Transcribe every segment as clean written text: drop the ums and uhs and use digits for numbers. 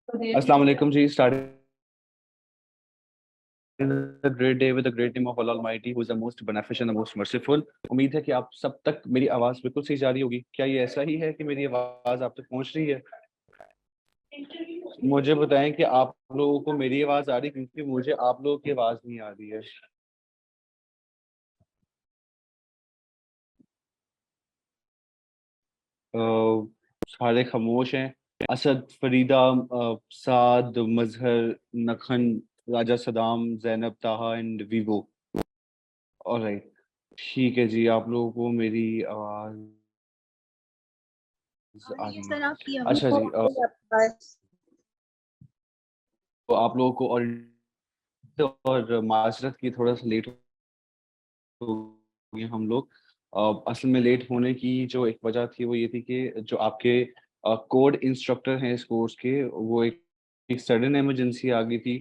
अस्सलाम वालेकुम जी। Starting a great day with the great name of Allah Almighty, who is the most beneficent and the most merciful. उम्मीद है कि आप सब तक मेरी आवाज़ बिल्कुल सही जा रही होगी। क्या ये ऐसा ही है कि मेरी आवाज़ आप तक पहुंच रही है? मुझे बताएं कि आप लोगों को मेरी आवाज़ आ रही है, क्योंकि मुझे आप लोगों की आवाज़ नहीं आ रही है। अ, सारे खामोश हैं। असद, फरीदा, साद, मजहर, नखन, राजा सदाम, जैनब, ताहा एंड वीवो। ऑलराइट, ठीक है जी। आप लोगों को मेरी आवाज़ आ आ रही है रही है? सर, आपकी अभी अच्छा तो जी। आ रही है आपके पास। तो आप लोगों को और माजरत की थोड़ा सा लेट हो गए हम लोग। असल में लेट होने की जो एक वजह थी वो ये थी कि जो आपके कोड इंस्ट्रक्टर हैं इस कोर्स के, वो एक सडन इमरजेंसी आ गई थी,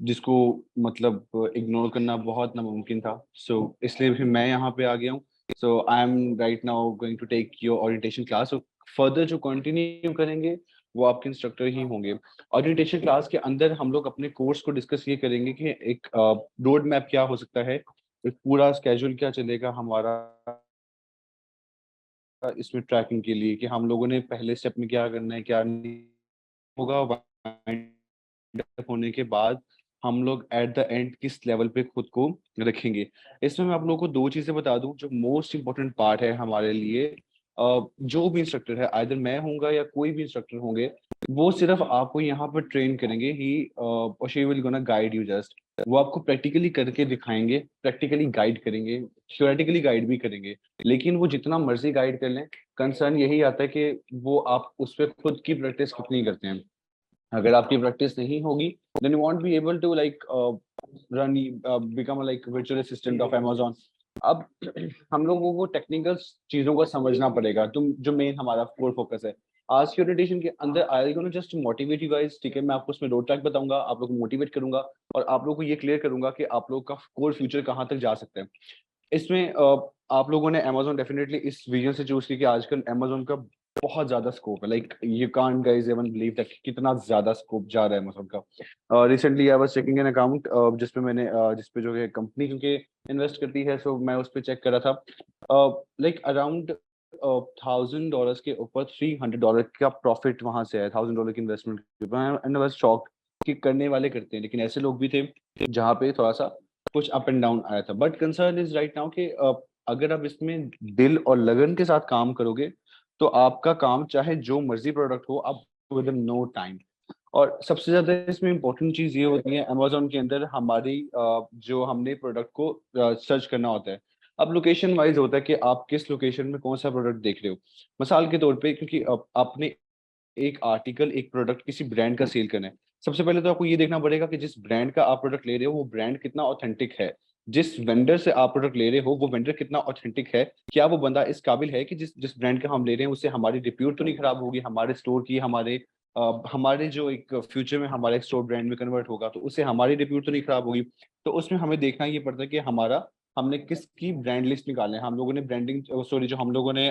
जिसको मतलब इग्नोर करना बहुत नामुमकिन था। सो इसलिए फिर मैं यहाँ पे आ गया हूँ। So I am right now going to take your orientation class. So further जो कंटिन्यू करेंगे वो आपके इंस्ट्रक्टर ही होंगे। ओरिएंटेशन क्लास के अंदर हम लोग अपने कोर्स को डिस्कस ये करेंगे कि एक रोड मैप क्या हो सकता है, एक पूरा स्केड्यूल क्या चलेगा हमारा इसमें ट्रैकिंग के लिए, कि हम लोगों ने पहले स्टेप में क्या करना है क्या नहीं होगा। होने के बाद हम लोग एट द एंड किस लेवल पे खुद को रखेंगे। इसमें मैं आप लोगों को दो चीजें बता दूं जो मोस्ट इम्पोर्टेंट पार्ट है हमारे लिए। जो भी इंस्ट्रक्टर है, आइदर मैं होऊंगा या कोई भी इंस्ट्रक्टर होंगे, वो सिर्फ आपको यहाँ पर ट्रेन करेंगे ही, और she will gonna guide you just. वो आपको प्रैक्टिकली करके दिखाएंगे, प्रैक्टिकली गाइड करेंगे, थ्योरेटिकली गाइड भी करेंगे। लेकिन वो जितना मर्जी गाइड कर लें, कंसर्न यही आता है कि वो आप उस पर खुद की प्रैक्टिस कितनी करते हैं। अगर आपकी प्रैक्टिस नहीं होगी, then you won't be able to like run become like virtual assistant of Amazon। अब हम लोगों को टेक्निकल चीजों को समझना पड़ेगा, तुम जो मेन हमारा कोर फोकस है आज की ओरिएंटेशन के अंदर। I gonna just motivate you guys, ठीक है? मैं आपको उसमें रोड ट्रैक बताऊंगा, आप लोगों को मोटिवेट करूंगा और आप लोगों को ये क्लियर करूंगा कि आप लोगों का कोर फ्यूचर कहाँ तक जा सकता है। इसमें आप लोगों ने अमेजोन डेफिनेटली इस रीजन से चूज की कि आजकल अमेजोन का बहुत ज्यादा स्कोप है। Like you can't guys even believe that कितना ज्यादा स्कोप जा रहा है अमेजोन का। Recently I was checking an account जिसपे मैंने जिसपे जो है कंपनी क्योंकि इन्वेस्ट करती है, सो मैं उस पर चेक कर रहा था। लाइक अराउंड $1,000 के ऊपर $300 का प्रॉफिट वहां से है, $1,000 की investment. And I was shocked कि करने वाले करते हैं, लेकिन ऐसे लोग भी थे जहाँ पे थोड़ा सा कुछ अप एंड डाउन आया था। But concern is right now कि अगर आप इसमें दिल और लगन के साथ काम करोगे तो आपका काम चाहे जो मर्जी प्रोडक्ट हो, आप विद इन नो टाइम। और सबसे ज्यादा इसमें इंपॉर्टेंट चीज ये होती है अमेजोन के अंदर हमारी जो हमने प्रोडक्ट को सर्च करना होता है। अब लोकेशन वाइज होता है कि आप किस लोकेशन में कौन सा प्रोडक्ट देख रहे हो। मिसाल के तौर पे, क्योंकि आपने एक आर्टिकल एक प्रोडक्ट किसी ब्रांड का सेल करना है, सबसे पहले तो आपको ये देखना पड़ेगा कि जिस ब्रांड का आप प्रोडक्ट ले रहे हो वो ब्रांड कितना ऑथेंटिक है। जिस वेंडर से आप प्रोडक्ट ले रहे हो वो वेंडर कितना ऑथेंटिक है। क्या वो बंदा इस काबिल है कि जिस जिस ब्रांड का हम ले रहे हैं उससे हमारी रिप्यूट तो नहीं खराब होगी, हमारे स्टोर की, हमारे जो एक फ्यूचर में हमारा एक स्टोर ब्रांड में कन्वर्ट होगा तो उससे हमारी रिप्यूट तो नहीं खराब होगी। तो उसमें हमें देखना ये पड़ता है कि हमारा हमने किसकी ब्रांड लिस्ट निकालना है, हम लोगों ने ब्रांडिंग सॉरी जो हम लोगों ने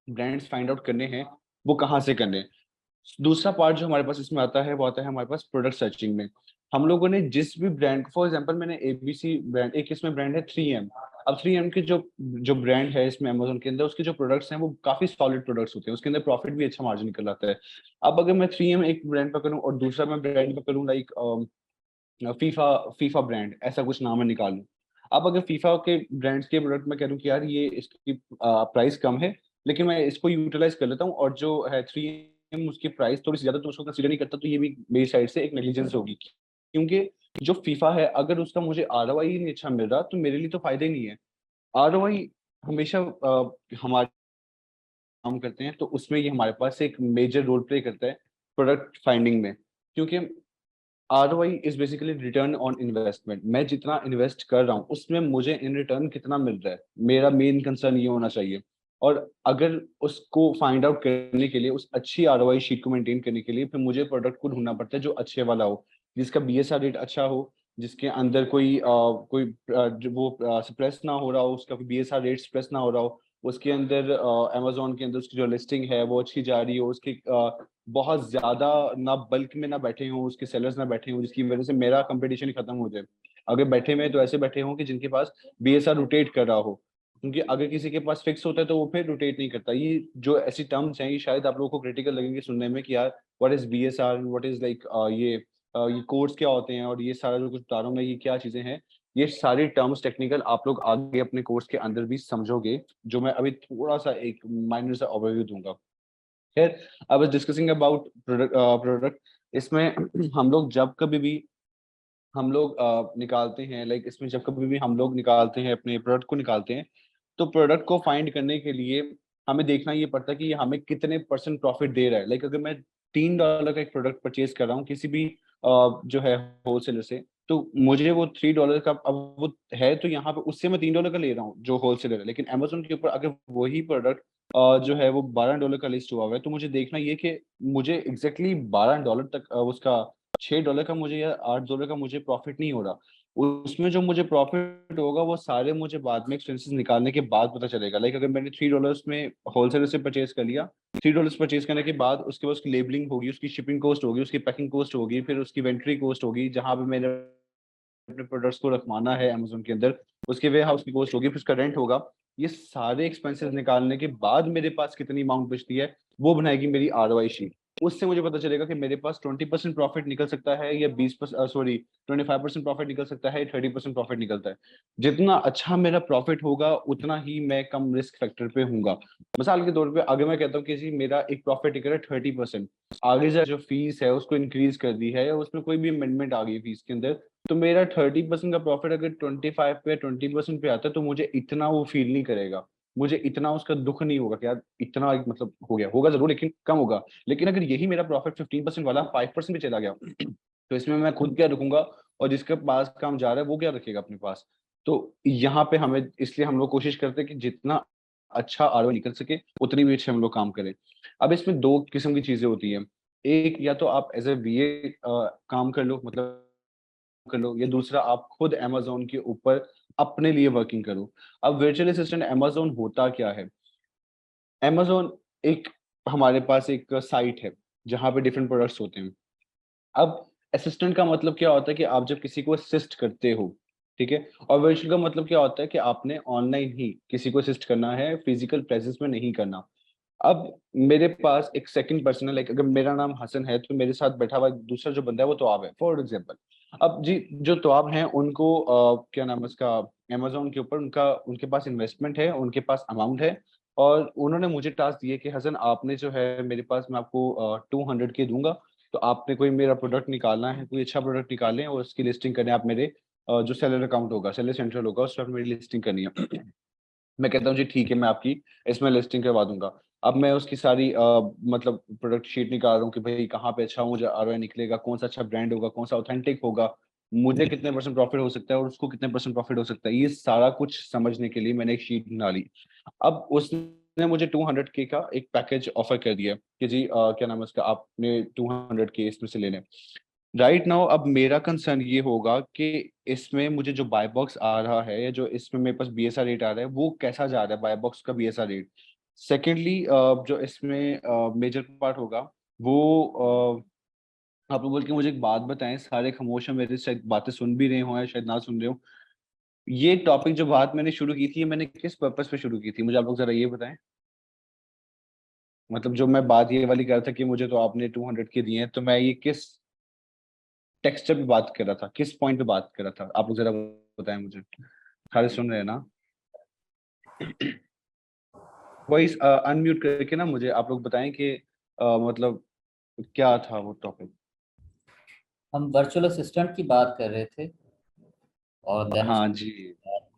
ब्रांड्स फाइंड आउट करने हैं वो कहाँ से करने हैं। दूसरा पार्ट जो हमारे पास इसमें आता है वो आता है हमारे पास प्रोडक्ट सर्चिंग में। हम लोगों ने जिस भी ब्रांड, फॉर एग्जांपल मैंने एबीसी ब्रांड, एक इसमें ब्रांड है 3M। अब 3M के जो जो ब्रांड है इसमें अमेजोन के अंदर, उसके जो प्रोडक्ट्स हैं वो काफी सॉलिड प्रोडक्ट्स होते हैं, उसके अंदर प्रॉफिट भी अच्छा मार्जिन निकल आता है। अब अगर मैं 3M एक ब्रांड पकड़ूं और दूसरा मैं ब्रांड पकड़ूं लाइक फीफा, फीफा ब्रांड ऐसा कुछ नाम है निकाल लूं। अब अगर फीफा के ब्रांड्स के प्रोडक्ट में कह दूं कि यार ये इसकी प्राइस कम है, लेकिन मैं इसको यूटिलाइज कर लेता हूँ, और जो है 3M उसकी प्राइस थोड़ी सी ज्यादा तो उसको कंसीडर नहीं करता, तो ये भी मेरी साइड से एक नेग्लिजेंस होगी। क्योंकि जो फीफा है अगर उसका मुझे आरओआई ही नहीं अच्छा मिल रहा तो मेरे लिए तो फायदा ही नहीं है। आरओआई हमेशा हमारे काम करते हैं तो उसमें ये हमारे पास एक मेजर रोल प्ले करता है प्रोडक्ट फाइंडिंग में। क्योंकि ROI is basically return on investment. मैं जितना इन्वेस्ट कर रहा हूँ उसमें मुझे इन रिटर्न कितना मिल रहा है, मेरा मेन कंसर्न ये होना चाहिए। और अगर उसको फाइंड आउट करने के लिए, उस अच्छी आरओआई शीट को मेंटेन करने के लिए, फिर मुझे प्रोडक्ट को ढूंढना पड़ता है जो अच्छे वाला हो, जिसका बीएसआर रेट अच्छा हो, जिसके अंदर जो वो स्प्रेस ना हो रहा हो, उसका बीएसआर रेट स्प्रेस ना हो रहा हो, उसके अंदर अमेजोन के अंदर उसकी जो लिस्टिंग है वो अच्छी जा रही हो, उसकी बहुत ज्यादा ना बल्क में ना बैठे हों, उसके सेलर्स ना बैठे हों, जिसकी वजह से मेरा कंपटीशन ही खत्म हो जाए। अगर बैठे में तो ऐसे बैठे हों कि जिनके पास बीएसआर रोटेट कर रहा हो, क्योंकि अगर किसी के पास फिक्स होता है तो वो फिर रोटेट नहीं करता। ये जो ऐसी टर्म्स हैं ये शायद आप लोगों को क्रिटिकल लगेंगे सुनने में कि यार what is BSR, what is like ये कोड्स क्या होते हैं और ये सारा जो कुछ बता रहा हूँ मैं ये क्या चीजें हैं। ये सारी टर्म्स टेक्निकल आप लोग आगे अपने कोर्स के अंदर भी समझोगे, जो मैं अभी थोड़ा सा एक माइनर सा ओवरव्यू दूंगा। खैर, I was discussing about product. इसमें हम लोग जब कभी भी हम लोग निकालते हैं, लाइक इसमें जब कभी भी हम लोग निकालते हैं अपने प्रोडक्ट को निकालते हैं, तो प्रोडक्ट को फाइंड करने के लिए हमें देखना ये पड़ता है कि ये हमें कितने परसेंट प्रॉफिट दे रहा है। लाइक अगर मैं $3 का एक प्रोडक्ट परचेज कर रहा हूँ किसी भी जो है होलसेलर से, तो मुझे वो $3 का अब वो है, तो यहाँ पे उससे मैं $3 का ले रहा हूँ जो होलसेलर है। लेकिन अमेजोन के ऊपर अगर वही प्रोडक्ट जो है वो $12 का लिस्ट हुआ हुआ है, तो मुझे देखना ये कि मुझे एग्जैक्टली $12 तक उसका $6 का मुझे या $8 का मुझे प्रॉफिट नहीं हो रहा। उसमें जो मुझे प्रॉफिट होगा वो सारे मुझे बाद में एक्सपेंसेस निकालने के बाद पता चलेगा। लाइक अगर मैंने $3 में होलसेलर से परचेज कर लिया, $3 परचेज करने के बाद उसके बाद उसकी लेबलिंग होगी, उसकी शिपिंग कॉस्ट होगी, उसकी पैकिंग कॉस्ट होगी, फिर उसकी इन्वेंटरी कॉस्ट होगी, जहां पे मैंने अपने प्रोडक्ट्स को रखवाना है अमेजोन के अंदर, उसके वे हाउस की कॉस्ट होगी, फिर उसका रेंट होगा। ये सारे एक्सपेंसेस निकालने के बाद मेरे पास कितनी अमाउंट बचती है, वो बनाएगी मेरी आरओआई शीट। उससे मुझे पता चलेगा कि मेरे पास 20% प्रॉफिट निकल सकता है या 20% सॉरी 25% प्रॉफिट निकल सकता है, 30% प्रॉफिट निकलता है। जितना अच्छा मेरा प्रॉफिट होगा उतना ही मैं कम रिस्क फैक्टर पे हूँ। मिसाल के तौर पे अगर मैं कहता हूँ कि जी मेरा एक प्रॉफिट निकल रहा है 30%, आगे जा जो फीस है उसको इंक्रीज कर दी है या उसमें कोई भी अमेंडमेंट आ गई फीस के अंदर, तो मेरा 30% का प्रॉफिट अगर 25 पे 20% पे आता है, तो मुझे इतना वो फील नहीं करेगा। मुझे इतना उसका दुख नहीं होगा कि यार इतना एक मतलब हो गया, होगा जरूर लेकिन कम होगा। लेकिन अगर यही मेरा प्रॉफिट 15% वाला 5% पे चला गया, तो इसमें मैं खुद क्या रखूंगा और जिसके पास काम जा रहा है वो क्या रखेगा अपने पास। तो यहाँ पे हमें इसलिए हम लोग कोशिश करते हैं कि जितना अच्छा आरओआई निकल सके उतनी भी अच्छे हम लोग काम करें। अब इसमें दो किस्म की चीजें होती हैं। एक, या तो आप एज ए बीए काम कर लो, मतलब कर लो, या दूसरा आप खुद अमेज़न के ऊपर अपने लिए वर्किंग करो। अब वर्चुअल असिस्टेंट अमेज़न होता क्या है? अमेज़न एक हमारे पास एक साइट है, जहाँ पे डिफरेंट प्रोडक्ट्स होते हैं। अब असिस्टेंट का मतलब क्या होता है कि आप जब किसी को असिस्ट करते हो, ठीक है? और वर्चुअल का मतलब क्या होता है कि आपने ऑनलाइन ही किसी को असिस्ट करना है, फिजिकल प्रेजेंस में नहीं करना। अब मेरे पास एक सेकंड पर्सन है, लाइक अगर मेरा नाम हसन है तो मेरे साथ बैठा हुआ दूसरा जो बंदा है वो तवाब है, फॉर एग्जांपल। अब जी जो तवाब हैं उनको क्या नाम है उसका, अमेज़न के ऊपर उनका उनके पास इन्वेस्टमेंट है, उनके पास अमाउंट है, और उन्होंने मुझे टास्क दिए कि हसन आपने जो है मेरे पास मैं आपको 200 के दूंगा, तो आपने कोई मेरा प्रोडक्ट निकालना है, कोई अच्छा प्रोडक्ट निकालें और उसकी लिस्टिंग करें आप मेरे जो सेलर अकाउंट होगा, सेलर सेंट्रल होगा, उस पर मेरी लिस्टिंग करनी है। मैं कहता हूँ जी ठीक है, मैं आपकी इसमें लिस्टिंग करवा दूंगा। अब मैं उसकी सारी मतलब प्रोडक्ट शीट निकाल रहा हूँ कि भाई कहाँ पे अच्छा मुझे आरओआई निकलेगा, कौन सा अच्छा ब्रांड होगा, कौन सा ऑथेंटिक होगा, मुझे कितने परसेंट प्रॉफिट हो सकता है और उसको कितने परसेंट प्रॉफिट हो सकता है, ये सारा कुछ समझने के लिए मैंने एक शीट बना ली। अब उसने मुझे 200 का एक पैकेज ऑफर कर दिया कि जी क्या नाम है उसका, आपने 200 इसमें से लेने। राइट नाउ अब मेरा कंसर्न ये होगा कि इसमें मुझे जो बाय बॉक्स आ रहा है या जो इसमें मेरे पास बीएसआर रेट आ रहा है वो कैसा जा रहा है, बाय बॉक्स का बीएसआर रेट। सेकेंडली जो इसमें मेजर पार्ट होगा वो आप लोग बोल के मुझे एक बात बताएं, सारे खामोश हैं, मेरे शायद बातें सुन भी रहे हो या शायद ना सुन रहे हो। ये टॉपिक जो बात मैंने शुरू की थी ये मैंने किस पर्पस पे शुरू की थी, मुझे आप लोग जरा ये बताएं। मतलब जो मैं बात ये वाली कर रहा था कि मुझे तो आपने 200 के दिए हैं, तो मैं ये किस टेक्सचर पे बात कर रहा था, किस पॉइंट पे बात कर रहा था, आप लोग जरा बताएं मुझे। सारे सुन रहे हैं ना? वॉइस अनम्यूट करके ना मुझे आप लोग बताएं कि मतलब क्या था वो टॉपिक। हम वर्चुअल असिस्टेंट की बात कर रहे थे और देन हाँ जी,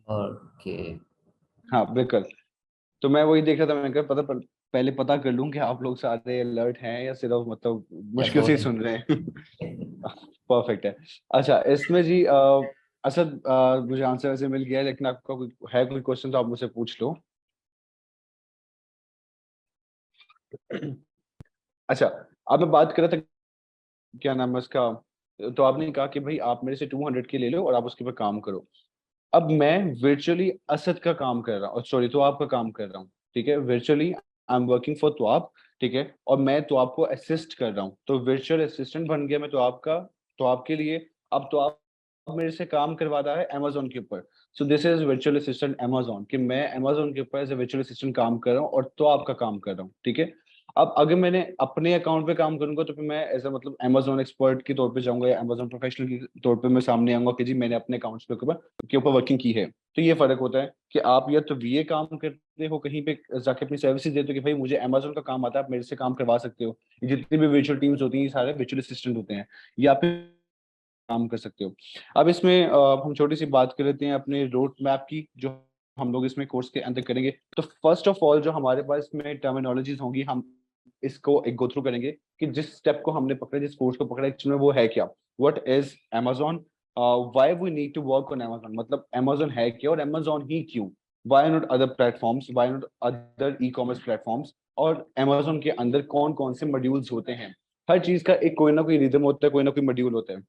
और के हाँ बिल्कुल। तो मैं वही देख रहा था, मैंने कहा पहले पता कर लूं कि आप लोग सारे अलर्ट हैं या सिर्फ मतलब या मुश्किल दो से ही दिन सुन रहे हैं। परफेक्ट है। अच्छा इसमें जी असद मुझे आंसर वैसे मिल गया है, लेकिन आपका कोई है कोई क्वेश्चन तो आप मुझसे पूछ लो। अच्छा, अब मैं बात कर रहा था क्या नाम है उसका, तो आपने कहा कि भाई आप मेरे से 200 के ले लो और आप उसके ऊपर काम करो। अब मैं वर्चुअली असद का काम कर रहा हूँ, सॉरी तो आपका काम कर रहा हूँ, ठीक है, virtually I am working for तो आप, ठीक है, और मैं तो आपको असिस्ट कर रहा हूँ, तो वर्चुअल असिस्टेंट बन गया मैं तो आपका, तो आपके लिए। अब तो आप मेरे से काम करवा रहा है अमेज़न के ऊपर। So this is virtual assistant Amazon, कि मैं अमेज़न के ऊपर एज़ अ वर्चुअल असिस्टेंट काम कर रहा हूँ और तो आपका काम कर रहा हूँ, ठीक है? अब अगर मैंने अपने अकाउंट पे काम करूँगा तो फिर मैं एज़ अ मतलब अमेज़न एक्सपर्ट के तौर पे जाऊँगा या अमेज़न प्रोफेशनल के तौर पे मैं सामने आऊँगा कि जी मैंने अपने अकाउंट्स के ऊपर वर्किंग की है। तो ये फ़र्क होता है कि आप या तो वीए काम करते हो कहीं पे जाके अपनी सर्विसेज़ देते हो कि भाई मुझे अमेज़न का काम आता है, आप मेरे से काम करवा सकते हो। जितनी भी वर्चुअल टीम्स होती हैं, ये सारे वर्चुअल असिस्टेंट होते हैं, या फिर काम कर सकते हो। अब इसमें हम छोटी-सी बात कर लेते हैं अपने रोड मैप की, जो हम लोग इसमें कोर्स के अंदर करेंगे। तो फर्स्ट ऑफ ऑल जो हमारे पास में टर्मिनोलॉजीज़ होंगी, हम इसको एक गो थ्रू करेंगे कि जिस स्टेप को हमने पकड़ा, जिस कोर्स को पकड़ा एक्चुअल में वो है क्या? What is Amazon? Why we need to work on Amazon, मतलब अमेज़न है क्या और अमेज़न ही क्यों? Why not other platforms? Why not other e-commerce platforms? और अमेज़न के अंदर कौन-कौन से मॉड्यूल्स होते हैं? हर चीज़ का एक कोई ना कोई रिदम होता है, कोई ना कोई मॉड्यूल होता है।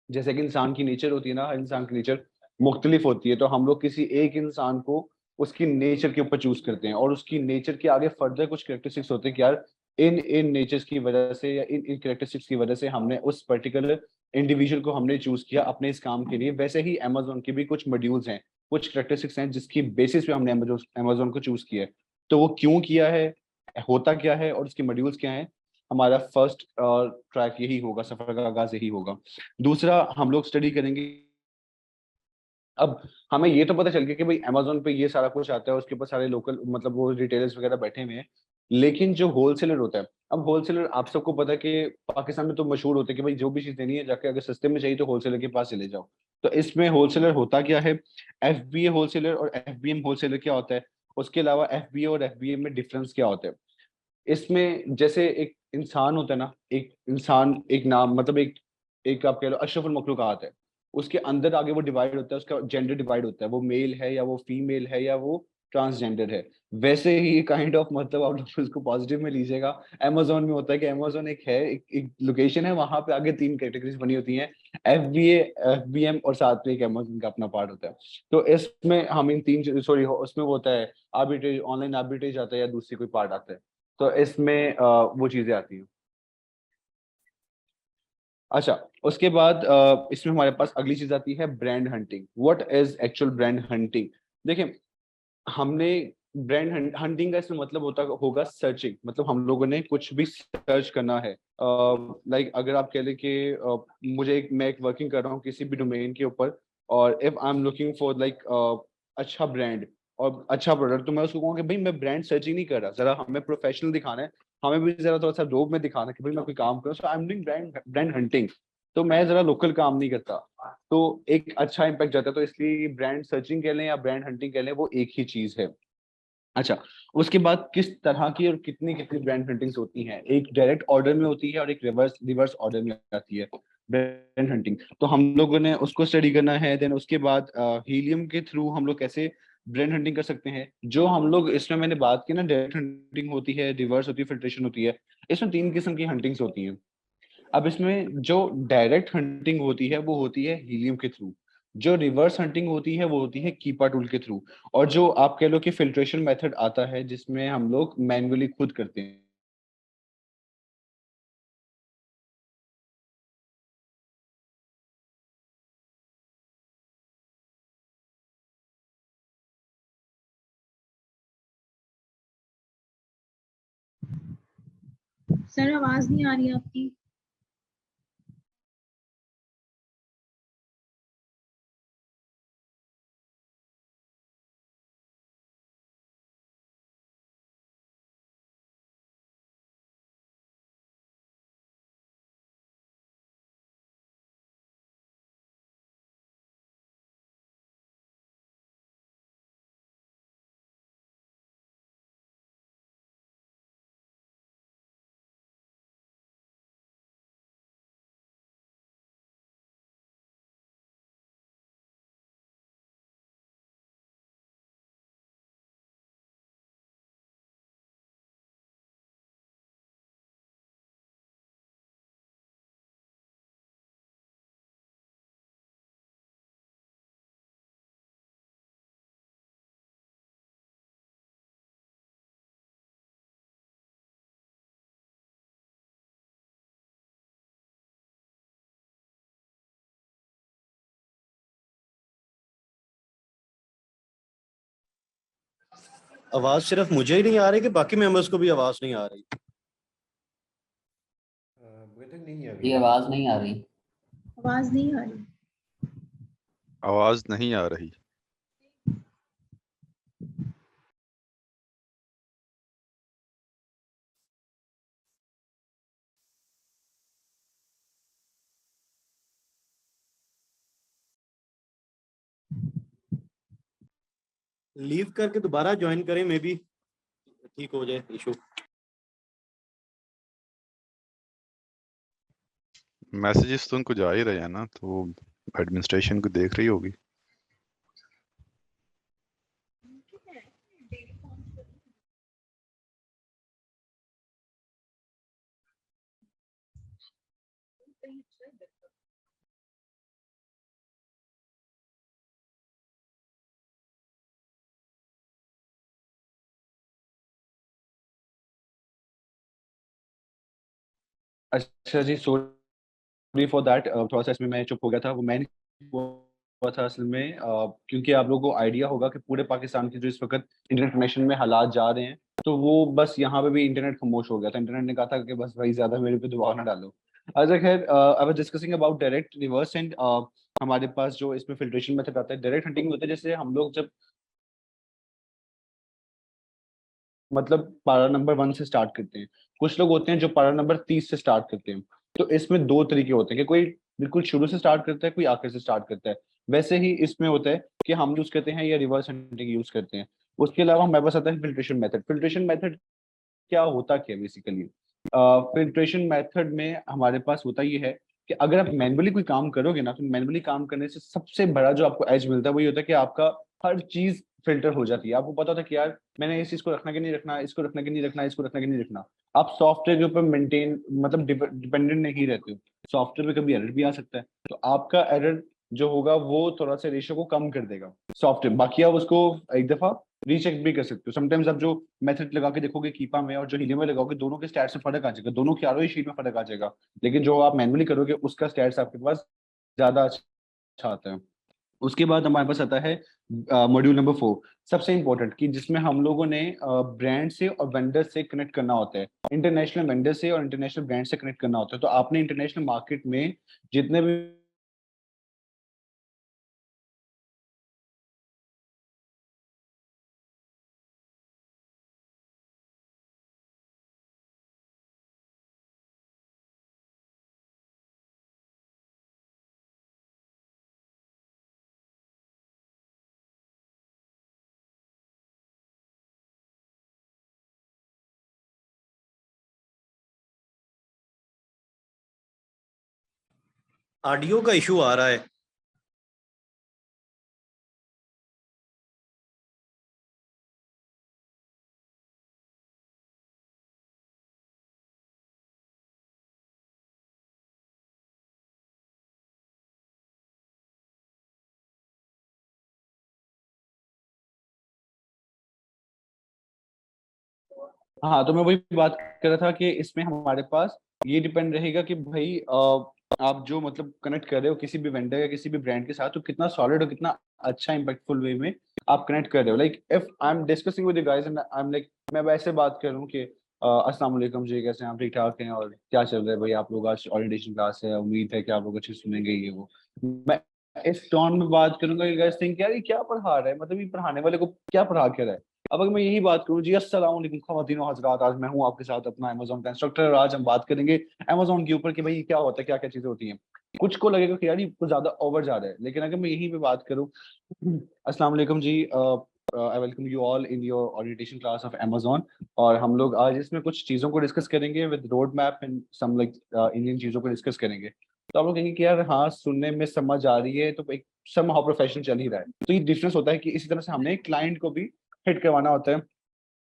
जैसे कि इंसान की नेचर होती है ना, हर इंसान की नेचर मुख्तलिफ होती है, तो हम लोग किसी एक इंसान को उसकी नेचर के ऊपर चूज़ करते हैं और उसकी नेचर के आगे फर्दर कुछ कैरेक्टरिस्टिक्स होते हैं कि यार इन नेचर्स की वजह से या इन कैरेक्टरिस्टिक्स की वजह से हमने उस पर्टिकुलर इंडिविजुअल को हमने चूज़ किया अपने इस काम के लिए। वैसे ही अमेज़न के भी कुछ मॉड्यूल्स हैं, कुछ कैरेक्टरिस्टिक्स हैं जिसकी बेसिस पे हमने अमेज़न को चूज़ किया है। तो वो क्यों किया है, होता क्या है और उसके मॉड्यूल्स क्या हैं? हमारा फर्स्ट ट्रैक यही होगा, सफ़र का आगाज़ यही होगा। दूसरा हम लोग स्टडी करेंगे। अब हमें ये तो पता चल गया कि भाई अमेज़न पे ये सारा कुछ आता है, उसके ऊपर सारे लोकल मतलब वो रिटेलर्स वगैरह बैठे हुए हैं। लेकिन जो होलसेलर होता है, अब होलसेलर आप सबको पता है कि पाकिस्तान में तो मशहूर होते हैं कि भाई जो भी चीज़ लेनी है जाके अगर सस्ते में चाहिए तो होलसेलर के पास चले जाओ। तो इसमें होलसेलर होता क्या है? एफबीए होलसेलर और एफबीएम होलसेलर क्या होता है? उसके अलावा एफबीए और एफबीएम में डिफरेंस क्या होता है? इसमें जैसे एक इंसान होता है ना, एक इंसान, एक नाम मतलब एक एक आप कह लो अशरफुल मखलूक़ात है। उसके अंदर आगे वो डिवाइड होता है, उसका जेंडर डिवाइड होता है, वो मेल है या वो फीमेल है या वो ट्रांसजेंडर है। वैसे ही काइंड ऑफ मतलब आप लोग उसको पॉज़िटिव में लीजिएगा। अमेज़न में होता है कि अमेज़न एक है, एक लोकेशन है, वहाँ पे आगे 3 कैटेगरीज़ बनी होती हैं। एफबीए, एफबीएम और साथ में एक अमेज़न का अपना पार्ट होता है। तो इसमें हम इन 3 सॉरी उसमें वो होता है आर्बिट्रेज, ऑनलाइन आर्बिट्रेज आता है या दूसरी कोई पार्ट आता है। तो इसमें वो चीज़ें आती हैं। अच्छा, उसके बाद इसमें हमारे पास अगली चीज़ आती है brand hunting. What is actual brand hunting? देखिए, हमने ब्रांड हंटिंग का इसमें मतलब होता होगा सर्चिंग, मतलब हम लोगों ने कुछ भी सर्च करना है। लाइक अगर आप कह लें कि मैं एक वर्किंग कर रहा हूँ किसी भी डोमेन के ऊपर और if I am looking for like अच्छा ब्रांड और अच्छा प्रोडक्ट, तो मैं उसको कहूँगा कि भाई मैं ब्रांड सर्चिंग नहीं कर रहा, ज़रा हमें प्रोफेशनल दिखाना है, हमें भी ज़रा थोड़ा-सा रोब में दिखाना है कि भाई मैं कोई काम कर रहा हूँ, so I am doing brand hunting. तो मैं ज़रा लोकल काम नहीं करता। तो एक अच्छा इम्पैक्ट जाता है, तो इसलिए ब्रांड सर्चिंग कह लें या ब्रांड हंटिंग कह लें, वो एक ही चीज़ है। अच्छा, उसके बाद किस तरह की और कितनी-कितनी ब्रांड हंटिंग्स होती हैं। एक डायरेक्ट ऑर्डर में होती है और एक रिवर्स रिवर्स ऑर्डर में आती है ब्रांड हंटिंग। तो हम लोगों ने उसको स्टडी करना है, देन उसके बाद हीलियम के थ्रू हम लोग कैसे ब्रांड हंटिंग कर सकते हैं। जो हम लोग इसमें मैंने बात की ना, डायरेक्ट हंटिंग होती है, रिवर्स होती है, फिल्ट्रेशन होती है। इसमें 3 किस्म की हंटिंग्स होती हैं। अब इसमें जो डायरेक्ट हंटिंग होती है वो होती है हीलियम के थ्रू। जो रिवर्स हंटिंग होती है वो होती है कीपा टूल के थ्रू। और जो आप कह लो कि फिल्ट्रेशन मेथड आता है जिसमें हम लोग मैन्युअली खुद करते हैं। सर आवाज नहीं आ रही आपकी। आवाज सिर्फ मुझे ही नहीं आ रही कि बाकी मेंबर्स को भी आवाज नहीं आ रही? मुझे तक नहीं आ ये रही। आवाज नहीं आ रही। आवाज नहीं आ रही। आवाज नहीं आ रही। लीव करके दोबारा ज्वाइन करें, मे बी ठीक हो जाए इशू। मैसेजेस तो उनको जा ही रहे हैं ना, तो एडमिनिस्ट्रेशन को देख रही होगी। अच्छा जी, सॉरी फॉर दैट। थोड़ा सा इसमें मैं चुप हो गया था, वो मैं नहीं हुआ था असल में, क्योंकि आप लोगों को आइडिया होगा कि पूरे पाकिस्तान के जो इस वक्त इंटरनेट कनेक्शन में हालात जा रहे हैं, तो वो बस यहाँ पे भी इंटरनेट खामोश हो गया था। इंटरनेट ने कहा था कि बस भाई ज्यादा मेरे पे दबाव ना डालो। अच्छा खैर, I was discussing about direct, reverse and हमारे पास जो इसमें फिल्ट्रेशन मेथड आता है, डायरेक्ट हंटिंग होता है। जैसे हम लोग जब मतलब पारा नंबर 1 से स्टार्ट करते हैं, कुछ लोग होते हैं जो पारा नंबर 30 से स्टार्ट करते हैं। तो इसमें दो तरीके होते हैं कि कोई बिल्कुल शुरू से स्टार्ट करता है, कोई आखिर से स्टार्ट करता है। वैसे ही इसमें होता है कि हम यूज करते हैं या रिवर्स हंटिंग यूज करते हैं। उसके अलावा हमारे पास आता है फिल्ट्रेशन मेथड। फिल्ट्रेशन मेथड क्या होता क्या बेसिकली? फिल्ट्रेशन मेथड में हमारे पास होता ये है कि अगर आप मैनुअली कोई काम करोगे ना, तो मैनुअली काम करने से सबसे बड़ा जो आपको एज मिलता है वही होता है कि आपका हर चीज फिल्टर हो जाती है। आपको पता होता है कि यार मैंने इस चीज को रखना कि नहीं रखना, इसको रखना कि नहीं रखना, इसको रखना कि नहीं रखना। आप सॉफ्टवेयर के ऊपर मेंटेन मतलब डिपेंडेंट नहीं रहते हो। सॉफ्टवेयर में कभी एरर भी आ सकता है, तो आपका एरर जो होगा वो थोड़ा सा रेशियो को कम कर देगा सॉफ्टवेयर। बाकी आप उसको एक दफा रीचेक भी कर सकते हो। समटाइम्स आप जो मेथड लगा के देखोगे कीपा में और जो हीलियम में लगाओगे, दोनों के स्टैट्स में फर्क आ जाएगा, दोनों की आरओई शीट में फर्क आ जाएगा। लेकिन जो आप मैनुअली करोगे उसका स्टैट्स आपके पास ज्यादा अच्छा आता है। उसके बाद हमारे पास आता है मॉड्यूल नंबर 4, सबसे इंपॉर्टेंट, कि जिसमें हम लोगों ने ब्रांड से और वेंडर से कनेक्ट करना होता है। इंटरनेशनल वेंडर से और इंटरनेशनल ब्रांड से कनेक्ट करना होता है। तो आपने इंटरनेशनल मार्केट में जितने भी ऑडियो का इशू आ रहा है। हाँ, तो मैं वही बात कर रहा था कि इसमें हमारे पास ये डिपेंड रहेगा कि भाई आप जो मतलब कनेक्ट कर रहे हो किसी भी वेंडर या किसी भी ब्रांड के साथ, तो कितना सॉलिड और कितना अच्छा इंपैक्टफुल वे में आप कनेक्ट कर रहे हो। Like if I am discussing with you guys and I am like, मैं वैसे बात कर रहा हूँ कि अस्सलाम वालेकुम जी, कैसे हैं आप, ठीक ठाक हैं, और क्या चल रहा है भाई, आप लोग आज ओरिएंटेशन क्लास है, उम्मीद है कि आप लोग अच्छे से सुनेंगे ये वो। मैं इस टोन में बात करूंगा कि गाइस थिंक यार ये क्या पढ़ा रहा है, मतलब ये पढ़ाने वाले को क्या पढ़ा के रहा है। अब अगर मैं यही बात करूं जी, अस्सलाम वालेकुम ख़वातीन व हज़रात, आज मैं हूं आपके साथ अपना अमेज़न का इंस्ट्रक्टर, और आज हम बात करेंगे अमेज़न के ऊपर कि भाई क्या होता है, क्या क्या चीजें होती हैं। कुछ को लगेगा कि यार ये कुछ ज्यादा ओवर जा रहा है, लेकिन अगर मैं यहीं पे बात करूं, अस्सलाम वालेकुम जी, I welcome you all in your orientation class of Amazon. और हम लोग आज इसमें कुछ चीज़ों को डिस्कस करेंगे with road map and some like Indian चीज़ों को डिस्कस करेंगे। तो आप लोग कहेंगे कि यार हाँ सुनने में समझ आ रही है, तो एक सम हाउ प्रोफेशनल चल ही रहा है। तो ये डिफरेंस होता है कि इसी तरह से हमने क्लाइंट को भी हिट करवाना होता है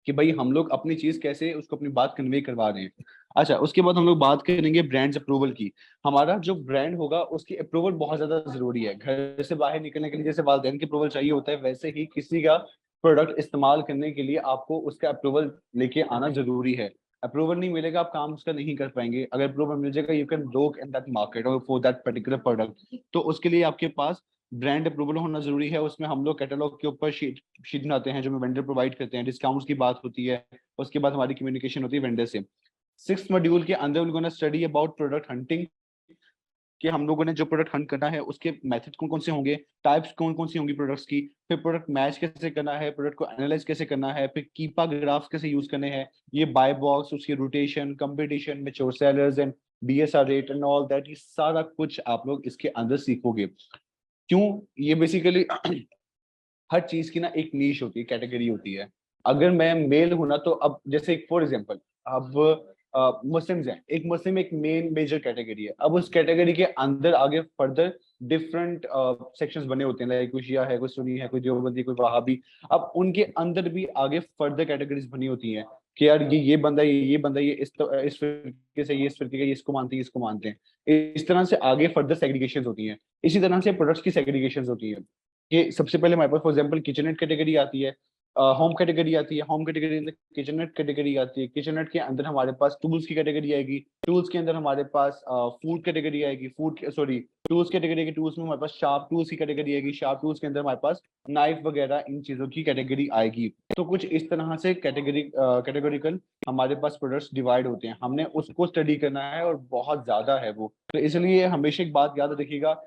कि भाई हम लोग अपनी चीज कैसे उसको अपनी बात कन्वे करवा रहे हैं। अच्छा, उसके बाद हम लोग बात करेंगे ब्रांड्स अप्रूवल की। हमारा जो ब्रांड होगा उसकी अप्रूवल बहुत ज्यादा जरूरी है। घर से बाहर निकलने के लिए जैसे वालिदैन की अप्रूवल चाहिए होता है, वैसे ही किसी का प्रोडक्ट इस्तेमाल करने के लिए आपको उसका अप्रूवल लेके आना जरूरी है। अप्रूवल नहीं मिलेगा आप काम उसका नहीं कर पाएंगे। अगर अप्रूवल मिल जाएगा, you can work in that market और फॉर दैट पर्टिकुलर प्रोडक्ट। तो उसके लिए आपके पास ब्रांड अप्रूवल होना जरूरी है। उसमें हम लोग कैटलॉग के ऊपर शीट बनाते हैं जो हमें वेंडर प्रोवाइड करते हैं, डिस्काउंट्स की बात होती है, उसके बाद हमारी कम्युनिकेशन होती है वेंडर से। 6th मॉड्यूल के अंदर we gonna study about product hunting, कि हम लोगों ने जो प्रोडक्ट हंट करना है उसके मेथड कौन कौन से होंगे, टाइप्स कौन कौन सी होंगी प्रोडक्ट्स की, फिर प्रोडक्ट मैच कैसे करना है, प्रोडक्ट को एनालाइज कैसे करना है, फिर कीपा ग्राफ्स कैसे यूज करने हैं, ये बाय बॉक्स, उसकी rotation, competition, mature sellers and BSR rate and all that, ये सारा कुछ आप लोग इसके अंदर सीखोगे। क्यों? ये बेसिकली हर चीज की ना एक नीश होती है, कैटेगरी होती है। अगर मैं मेल हूं ना, तो अब जैसे फॉर एग्जांपल अब मुस्लिम्स हैं, एक मुस्लिम एक मेन मेजर कैटेगरी है। अब उस कैटेगरी के अंदर आगे फर्दर डिफरेंट सेक्शंस बने होते हैं, लाइक कोई शिया है, कोई सुन्नी है, कोई देवबंदी, कोई वहाबी। अब उनके अंदर भी आगे फर्दर कैटेगरीज बनी होती हैं कि यार ये बंदा, ये बंदा, ये इस फिरके से, ये इस फिरके का, ये इसको मानते हैं, इसको मानते हैं। इस तरह से आगे फर्दर सेग्रीगेशन होती हैं। इसी तरह से प्रोडक्ट्स की सेग्रीगेशन होती है कि सबसे पहले हमारे पास फॉर एग्जांपल किचननेट कैटेगरी आती है, होम कैटेगरी आती है, होम कैटेगरी के अंदर किचननेट कैटेगरी आती है, किचननेट के अंदर हमारे पास टूल्स की कैटेगरी आएगी, टूल्स के अंदर हमारे पास फूड कैटेगरी आएगी, टूल्स कैटेगरी के टूल्स में हमारे पास शार्प टूल्स की कैटेगरी आएगी, शार्प टूल्स के अंदर हमारे पास नाइफ वगैरह इन चीजों की कैटेगरी आएगी। तो कुछ इस तरह से कैटेगोरिकल हमारे पास प्रोडक्ट्स डिवाइड होते हैं, हमने उसको स्टडी करना है और बहुत ज्यादा है वो। तो इसलिए हमेशा एक बात याद रखिएगा,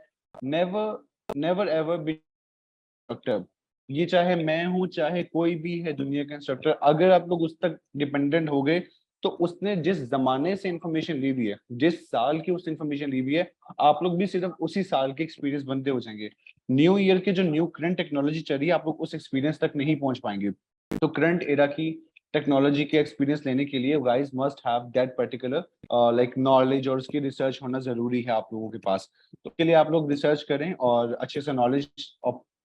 never never ever be instructor. ये चाहे मैं हूं, चाहे कोई भी है दुनिया का इंस्ट्रक्टर, अगर आप लोग उस तक डिपेंडेंट हो गए तो उसने जिस जमाने से इंफॉर्मेशन ली हुई है, जिस साल की उसने इंफॉर्मेशन ली हुई है, आप लोग भी सिर्फ उसी साल के एक्सपीरियंस बनते हो जाएंगे। न्यू ईयर के जो न्यू करंट टेक्नोलॉजी चल रही है, आप लोग उस एक्सपीरियंस तक नहीं पहुंच पाएंगे। तो करंट एरा की टेक्नोलॉजी के एक्सपीरियंस लेने के लिए guys must have that particular like knowledge, और उसकी रिसर्च होना जरूरी है आप लोगों के पास। तो उसके लिए आप लोग रिसर्च करें और अच्छे से नॉलेज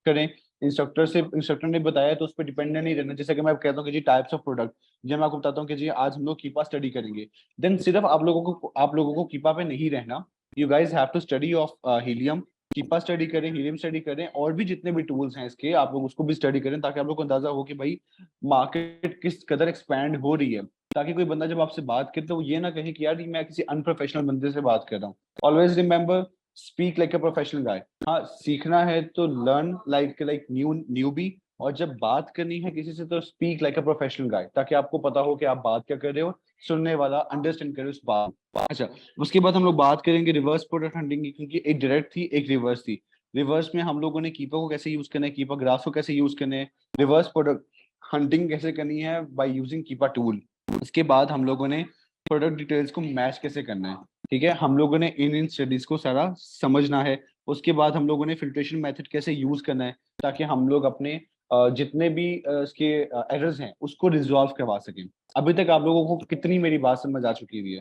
करें। इंस्ट्रक्टर ने बताया तो उस पर डिपेंडेंट नहीं रहना। जैसे कि मैं कहता हूँ कि जी टाइप्स ऑफ प्रोडक्ट, जब मैं आपको बताता हूँ कि जी आज हम लोग कीपा स्टडी करेंगे, देन सिर्फ आप लोगों को कीपा पे नहीं रहना। You guys have to study of Helium, Keepa study करें, हीलियम स्टडी करें, और भी जितने भी टूल्स हैं इसके आप लोग उसको भी स्टडी करें, ताकि आप लोग को अंदाजा हो कि भाई मार्केट किस कदर एक्सपैंड हो रही है। ताकि कोई बंदा जब आपसे बात करे तो वो ये ना कहे कि यार मैं किसी अनप्रोफेशनल बंदे से बात कर रहा हूँ। Always remember, speak like a professional guy. हाँ, सीखना है तो लर्न लाइक न्यूबी, और जब बात करनी है किसी से तो स्पीक लाइक अ प्रोफेशनल गाय, ताकि आपको पता हो कि आप बात क्या कर रहे हो, सुनने वाला अंडरस्टैंड करे उस बात। अच्छा, उसके बाद हम लोग बात करेंगे रिवर्स प्रोडक्ट हंटिंग की, क्योंकि एक डायरेक्ट थी, एक रिवर्स थी। रिवर्स में हम लोगों ने कीपा को कैसे यूज करना है, कीपा ग्राफ को कैसे यूज करना है, रिवर्स प्रोडक्ट हंटिंग कैसे करनी है बाय यूजिंग कीपा टूल। इसके बाद हम लोगों ने प्रोडक्ट डिटेल्स को मैच कैसे करना है। ठीक है, हम लोगों ने इन स्टडीज को सारा समझना है। उसके बाद हम लोगों ने फिल्ट्रेशन मेथड कैसे यूज करना है, ताकि हम लोग अपने जितने भी इसके एरर्स हैं उसको रिजॉल्व करवा सकें। अभी तक आप लोगों को कितनी मेरी बात समझ आ चुकी हुई है?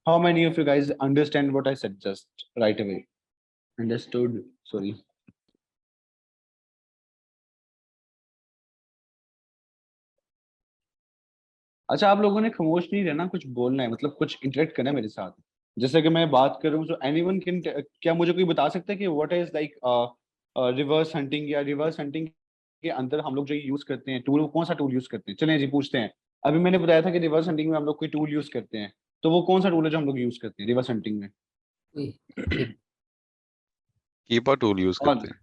How many of you guys understand what I said just right away? Understood? Sorry. अच्छा, आप लोगों ने खामोश नहीं रहना, कुछ बोलना है, मतलब कुछ इंटरेक्ट करना है मेरे साथ। जैसे कि मैं बात कर रहा हूँ, सो एनीवन कैन, क्या मुझे कोई बता सकता है कि what is like reverse hunting, या रिवर्स हंटिंग के अंदर हम लोग जो यूज करते हैं टूल, वो कौन सा टूल यूज करते हैं? चलें जी पूछते हैं। अभी मैंने बताया था कि रिवर्स हंटिंग में हम लोग कोई टूल यूज करते हैं, तो वो कौन सा टूल है जो हम लोग यूज करते हैं रिवर्स हंटिंग में? कीपा टूल यूज और करते हैं।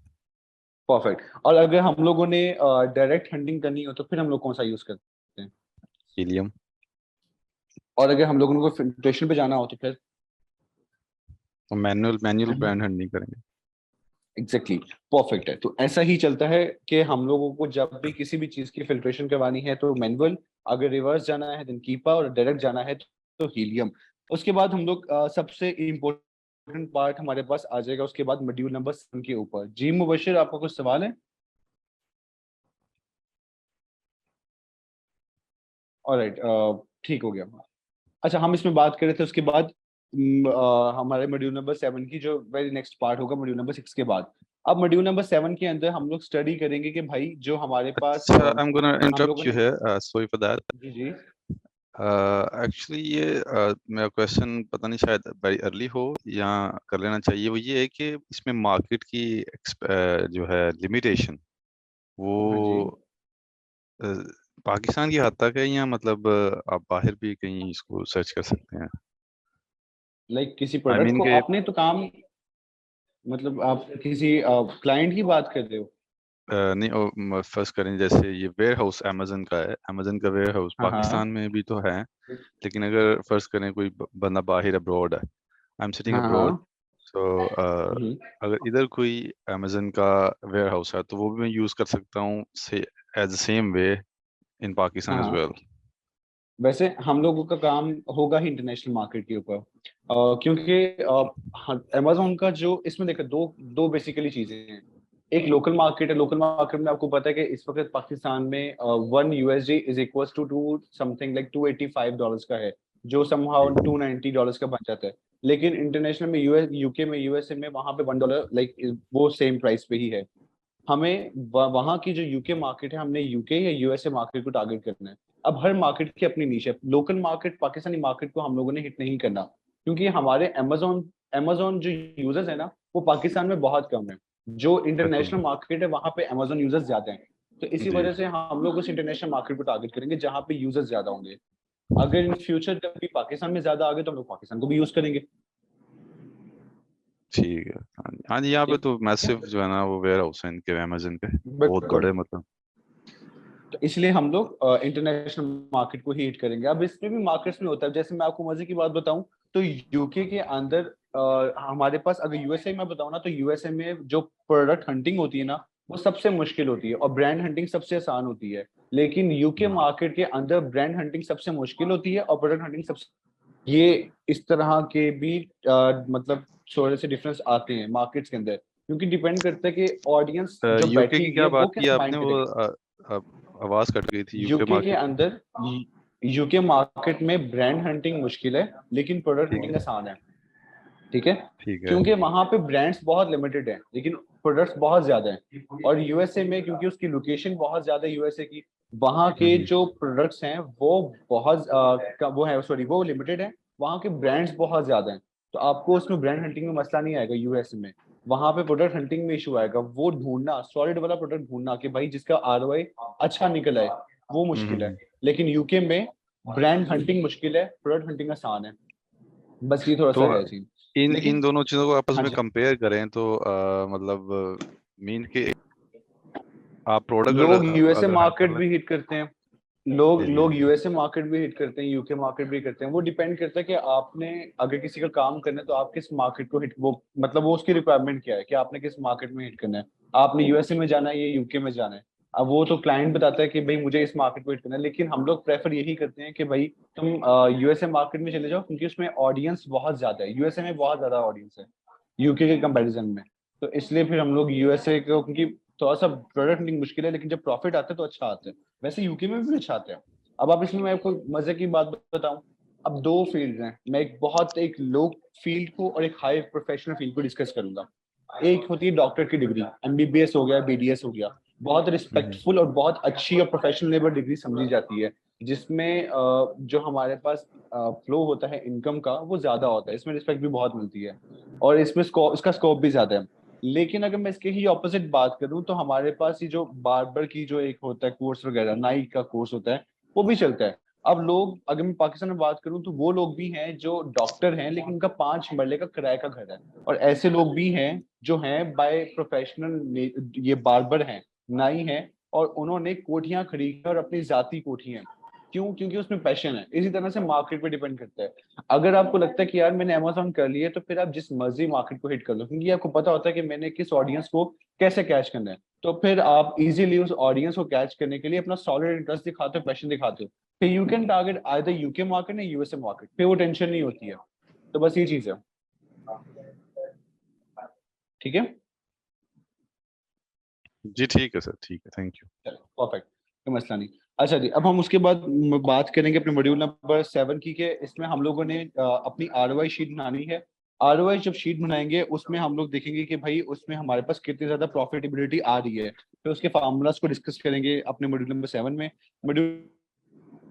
परफेक्ट। और अगर हम लोगों ने डायरेक्ट हंटिंग करनी हो तो फिर हम लोग कौन सा यूज करते हैं? हीलियम। और अगर हम लोगों को फिल्ट्रेशन पे जाना हो तो फिर? और मैनुअल ब्रांड हंटिंग करेंगे। एग्जैक्टली, परफेक्ट है। तो ऐसा ही चलता है कि हम लोगों को जब भी किसी भी चीज की फिल्ट्रेशन करवानी है तो मैनुअल, अगर रिवर्स जाना है देन कीपा, और डायरेक्ट जाना है तो हीलियम। उसके बाद हम लोग सबसे इम्पोर्टेंट पार्ट हमारे पास आ जाएगा उसके बाद मॉड्यूल नंबर 7 के ऊपर। जी मुबशिर, आपका कुछ सवाल है? ऑलराइट, ठीक हो गया। अच्छा, हम इसमें बात करें थे उसके बाद हमारे मॉड्यूल नंबर 7 की जो वेरी नेक्स्ट पार्ट होगा मॉड्यूल नंबर 6 के बाद। अब मॉड्यूल नंबर 7 के अंदर हम लोग स्टडी करेंगे कि भाई जो हमारे पास अच्छा, आई एम गोना हम लोगों इंटरप्ट यू ने, हियर, सॉरी फॉर दैट। जी जी, एक्चुअली ये मेरा क्वेश्चन पता नहीं शायद वेरी अर्ली हो या कर लेना चाहिए। वो ये है कि इसमें मार्केट की जो है लिमिटेशन, वो हाँ जी, पाकिस्तान की हद तक है, या मतलब आप बाहर भी कहीं इसको सर्च कर सकते हैं? लाइक किसी आई प्रोडक्ट मीन को के आपने तो काम, मतलब आप किसी क्लाइंट की बात कर रहे हो? नहीं, फर्स्ट करें जैसे ये वेयर हाउस अमेजन का है, अमेजन का वेयर हाउस हाँ हाँ पाकिस्तान में भी तो है, लेकिन अगर फर्स्ट करें कोई बंदा बाहर अब्रॉड है, आई एम सिटिंग हाँ अब्रॉड, हाँ। तो हम्म, अगर इधर कोई अमेजन का वेयर हाउस है तो वो भी मैं यूज कर सकता हूँ से एज सेम वे इन हाँ पाकिस्तान एज हाँ। वेल। वैसे हम लोगों का काम होगा ही इंटरनेशनल मार्केट के ऊपर, क्योंकि अमेजोन का जो इसमें देखो दो दो बेसिकली चीजें हैं। एक लोकल मार्केट है, लोकल मार्केट में आपको पता है कि इस वक्त पाकिस्तान में 1 USD is equal to something like $285 का है, जो समहाउ $290 का बन जाता है। लेकिन इंटरनेशनल में यूके में यूएसए में वहां पे $1 लाइक वो सेम प्राइस पे ही है। हमें वहां की जो यूके मार्केट है, हमने यूके या यूएसए मार्केट को टारगेट करना है। अब हर मार्केट की अपनी नीश है। लोकल मार्केट पाकिस्तानी मार्केट को हम लोगों ने हिट नहीं करना, क्योंकि हमारे अमेजोन अमेजोन जो यूजर्स है ना, वो पाकिस्तान में बहुत कम है। जो बिल्कुल इंटरनेशनल मार्केट है वहां पे अमेजोन यूजर्स ज्यादा हैं। तो इसी जी। वजह से हम लोग उस इंटरनेशनल मार्केट को टारगेट करेंगे जहां पे यूजर्स ज्यादा होंगे। अगर इन फ्यूचर जब भी पाकिस्तान में ज्यादा आ गए तो हम लोग पाकिस्तान को भी यूज करेंगे। ठीक है, हाँ जी, हाँ जी, यहाँ पे ठीक तो है, मैसिव जो है ना वो वेयर हाउस है इनके अमेजन के, बहुत बिल्कुल। बड़े मतलब। तो इसलिए हम लोग इंटरनेशनल मार्केट को ही हिट करेंगे। अब इसमें भी मार्केट्स में होता है, जैसे मैं आपको मजे की बात बताऊं तो यूके के अंदर हमारे पास, अगर यूएसए में बताऊं ना, तो यूएसए में जो प्रोडक्ट हंटिंग होती है ना, वो सबसे मुश्किल होती है और ब्रांड हंटिंग सबसे आसान होती है। लेकिन यूके मार्केट के अंदर ब्रांड हंटिंग सबसे मुश्किल होती है और प्रोडक्ट हंटिंग सबसे, ये इस तरह के भी मतलब थोड़े से डिफरेंस आते हैं मार्केट्स के अंदर, क्योंकि डिपेंड करता है कि ऑडियंस जो यूके बैठी की हुई क्या है वो बात की किस आपने, माइंड वो है। आवाज कट गई थी, यूके यूके के मार्केट। अंदर यूके मार्केट में ब्रांड हंटिंग मुश्किल है, लेकिन प्रोडक्ट ठीक हंटिंग है, आसान है। ठीक है, ठीक है। क्योंकि वहां पे ब्रांड्स बहुत लिमिटेड हैं लेकिन प्रोडक्ट्स बहुत ज्यादा हैं। और यूएसए में क्योंकि उसकी लोकेशन बहुत ज्यादा है यूएसए की, वहां के हम्म, जो प्रोडक्ट्स हैं वो बहुत वो है, सॉरी, वो लिमिटेड है। वहां के ब्रांड्स बहुत ज्यादा हैं, तो आपको उसमें ब्रांड हंटिंग में मसला नहीं आएगा यूएसए में। वहां पे प्रोडक्ट हंटिंग में इशू आएगा, वो ढूंढना सॉलिड वाला प्रोडक्ट ढूंढना कि भाई जिसका आरओआई अच्छा निकल आए, वो मुश्किल है। हम्म। लेकिन यूके में ब्रांड हंटिंग मुश्किल है, प्रोडक्ट हंटिंग आसान है। बस ये थोड़ा तो सा है चीज। इन इन लेकिन दोनों चीजों को आपस हाँ में जी, कंपेयर करें तो मतलब मीन के आप प्रोडक्ट लोग अगर यूएसए अगर हायर मार्केट कर लें। भी हिट करते हैं। लोग जी जी लोग जी। यूएसए मार्केट भी हिट करते हैं, यूके मार्केट भी करते हैं। वो डिपेंड करता है कि आपने अगर किसी का काम करना है तो आप किस मार्केट को हिट, वो मतलब वो उसकी रिक्वायरमेंट क्या है कि आपने किस मार्केट में हिट करना है। आपने यूएसए में जाना है या यूके में जाना है। अब वो तो क्लाइंट बताता है कि भाई मुझे इस मार्केट को हिट करना है, लेकिन हम लोग प्रेफर यही करते हैं कि भाई तुम यूएसए मार्केट में चले जाओ, क्योंकि उसमें ऑडियंस बहुत ज्यादा है। यूएसए में बहुत ज्यादा ऑडियंस है यूके के कंपैरिजन में। तो इसलिए फिर हम लोग यूएसए को, क्योंकि थोड़ा सा प्रोडक्ट नहीं मुश्किल है लेकिन जब प्रॉफिट आता है तो अच्छा आता है। वैसे यूके में भी अच्छा आता है। अब आप इसमें मैं आपको मजे की बात बताऊं, अब दो फील्ड हैं, मैं एक लो फील्ड को और एक हाई प्रोफेशनल फील्ड को डिस्कस करूंगा। एक होती है डॉक्टर की डिग्री, एमबीबीएस हो गया, बीडीएस हो गया। बहुत हम्म, रिस्पेक्टफुल और बहुत अच्छी और प्रोफेशनल लेवल डिग्री समझी जाती है, जिसमें जो हमारे पास फ्लो होता है इनकम का वो ज्यादा होता है, इसमें रिस्पेक्ट भी बहुत मिलती है और इसमें इसका स्कोप भी ज्यादा है। लेकिन अगर मैं इसके ही ऑपोजिट बात करूं तो हमारे पास ये जो बार्बर की जो एक होता है कोर्स वगैरह, नाई का कोर्स होता है, वो भी चलता है। अब लोग, अगर मैं पाकिस्तान में बात करूं तो वो लोग भी हैं जो डॉक्टर हैं लेकिन उनका 5 मरले का किराए का घर है। और ऐसे लोग भी हैं जो हैं बाय प्रोफेशनल, ये बार्बर हैं, नाई हैं, और उन्होंने कोठियां खरीदी और अपनी जाती कोठियां। क्यों? क्योंकि उसमें पैशन है। इसी तरह से मार्केट पे डिपेंड करता है। अगर आपको लगता है कि यार मैंने अमेजोन कर लिया, तो फिर आप जिस मर्जी मार्केट को हिट कर लो, क्योंकि आपको पता होता है कि मैंने किस ऑडियंस को कैसे कैच करना है। तो फिर आप इजीली उस ऑडियंस को कैच करने के लिए अपना सॉलिड इंटरेस्ट दिखाते हो, पैशन दिखाते हो, फिर you can target either UK market या यूएसए मार्केट, फिर वो टेंशन नहीं होती है। तो बस ये चीज है। ठीक है, जी ठीक है सर, ठीक है, थैंक यू। परफेक्ट, कोई मसला नहीं। अच्छा जी, अब हम उसके बाद बात करेंगे अपने मॉड्यूल नंबर 7 की, के इसमें हम लोगों ने अपनी आरओआई शीट बनानी है। आरओआई जब शीट बनाएंगे उसमें हम लोग देखेंगे कि भाई उसमें हमारे पास कितनी ज्यादा प्रॉफिटेबिलिटी आ रही है, फिर उसके फार्मूलाज को डिस्कस करेंगे अपने मॉड्यूल नंबर 7 में। मॉड्यूल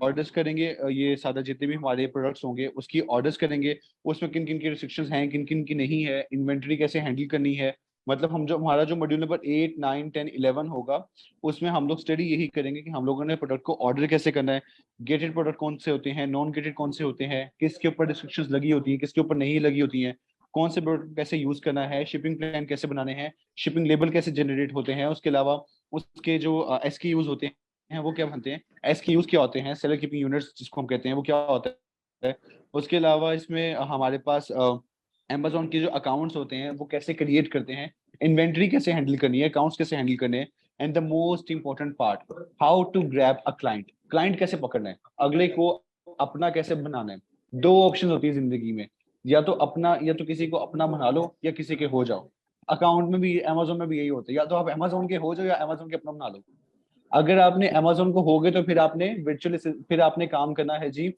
ऑर्डर्स करेंगे, ये सादा जितने भी हमारे प्रोडक्ट्स होंगे उसकी ऑर्डर्स करेंगे। उसमें किन किन की रिस्ट्रिक्शंस हैं, किन किन की नहीं है, इन्वेंटरी कैसे हैंडल करनी है। मतलब हम जो हमारा जो मॉड्यूल नंबर 8, 9, 10, 11 होगा, उसमें हम लोग स्टडी यही करेंगे कि हम लोगों ने प्रोडक्ट को ऑर्डर कैसे करना है, गेटेड प्रोडक्ट कौन से होते हैं, नॉन गेटेड कौन से होते हैं, किसके ऊपर रिस्ट्रिक्शंस लगी होती हैं, किसके ऊपर नहीं लगी होती हैं, कौन से प्रोडक्ट कैसे यूज करना है, शिपिंग प्लान कैसे बनाने हैं, शिपिंग लेबल कैसे जनरेट होते हैं, उसके अलावा उसके जो SKUs होते हैं वो क्या बनते हैं, SKUs क्या होते हैं, सेलर कीपिंग यूनिट्स जिसको हम कहते हैं वो क्या होता है। उसके अलावा इसमें हमारे पास Amazon के जो अकाउंट्स होते हैं वो कैसे क्रिएट करते हैं, इन्वेंट्री कैसे हैंडल करनी है, अकाउंट्स कैसे हैंडल करने हैं, and the most important part, how to grab a client, client कैसे पकड़ना है, अगले को अपना कैसे बनाना है। दो ऑप्शन होती है जिंदगी में, या तो अपना, या तो किसी को अपना बना लो या किसी के हो जाओ। अकाउंट में भी, Amazon में भी यही होता है, या तो आप Amazon के हो जाओ या Amazon के अपना बना लो। अगर आपने Amazon को हो गए तो फिर आपने फिर आपने काम करना है जी,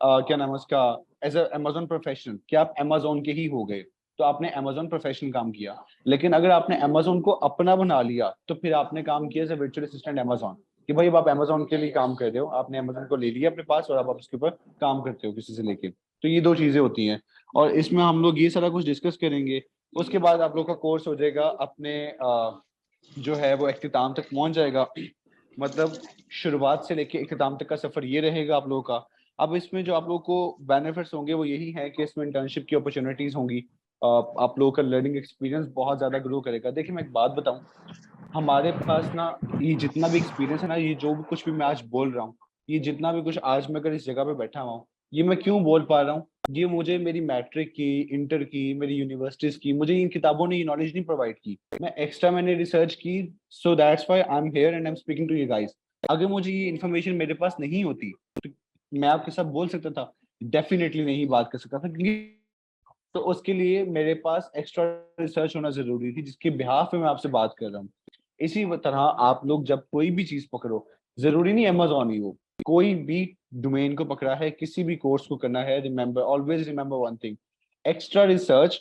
क्या नाम है उसका, एज अ Amazon प्रोफेशनल, कि आप Amazon के ही हो गए तो आपने Amazon प्रोफेशनल काम किया। लेकिन अगर आपने Amazon को अपना बना लिया तो फिर आपने काम किया as a virtual assistant Amazon, कि भाई अब आप Amazon के लिए काम कर रहे हो, आपने Amazon को ले लिया अपने पास और अब आप उसके ऊपर काम करते हो किसी से लेके। तो ये दो चीजें होती हैं और इसमें हम लोग ये सारा कुछ डिस्कस करेंगे। उसके बाद आप लोग का कोर्स हो जाएगा अपने जो है वो इख्तिताम तक पहुंच जाएगा। मतलब शुरुआत से लेके इख्तिताम तक का सफर ये रहेगा आप लोगों का। अब इसमें जो आप लोगों को बेनिफिट्स होंगे वो यही है कि इसमें इंटर्नशिप की अपॉर्चुनिटीज होंगी, आप लोगों का लर्निंग एक्सपीरियंस बहुत ज्यादा ग्रो करेगा। देखिए मैं एक बात बताऊं, हमारे पास ना ये जितना भी एक्सपीरियंस है ना, ये जो भी कुछ भी मैं आज बोल रहा हूँ, ये जितना भी कुछ आज मैं अगर इस जगह पे बैठा हुआ हूँ, ये मैं क्यों बोल पा रहा हूँ, ये मुझे मेरी मैट्रिक की, इंटर की, मेरी यूनिवर्सिटीज की, मुझे इन किताबों ने ये नॉलेज नहीं प्रोवाइड की, मैं एक्स्ट्रा मैंने रिसर्च की। So that's why I am here and I am speaking to you guys. अगर मुझे ये इन्फॉर्मेशन मेरे पास नहीं होती तो मैं आपके साथ बोल सकता था, डेफिनेटली नहीं बात कर सकता था, क्योंकि तो उसके लिए मेरे पास एक्स्ट्रा रिसर्च होना जरूरी थी, जिसके बिहाफ पे मैं आपसे बात कर रहा हूँ। इसी तरह आप लोग जब कोई भी चीज पकड़ो, जरूरी नहीं Amazon ही हो, कोई भी डोमेन को पकड़ा है, किसी भी कोर्स को करना है, remember, always remember one thing, extra research,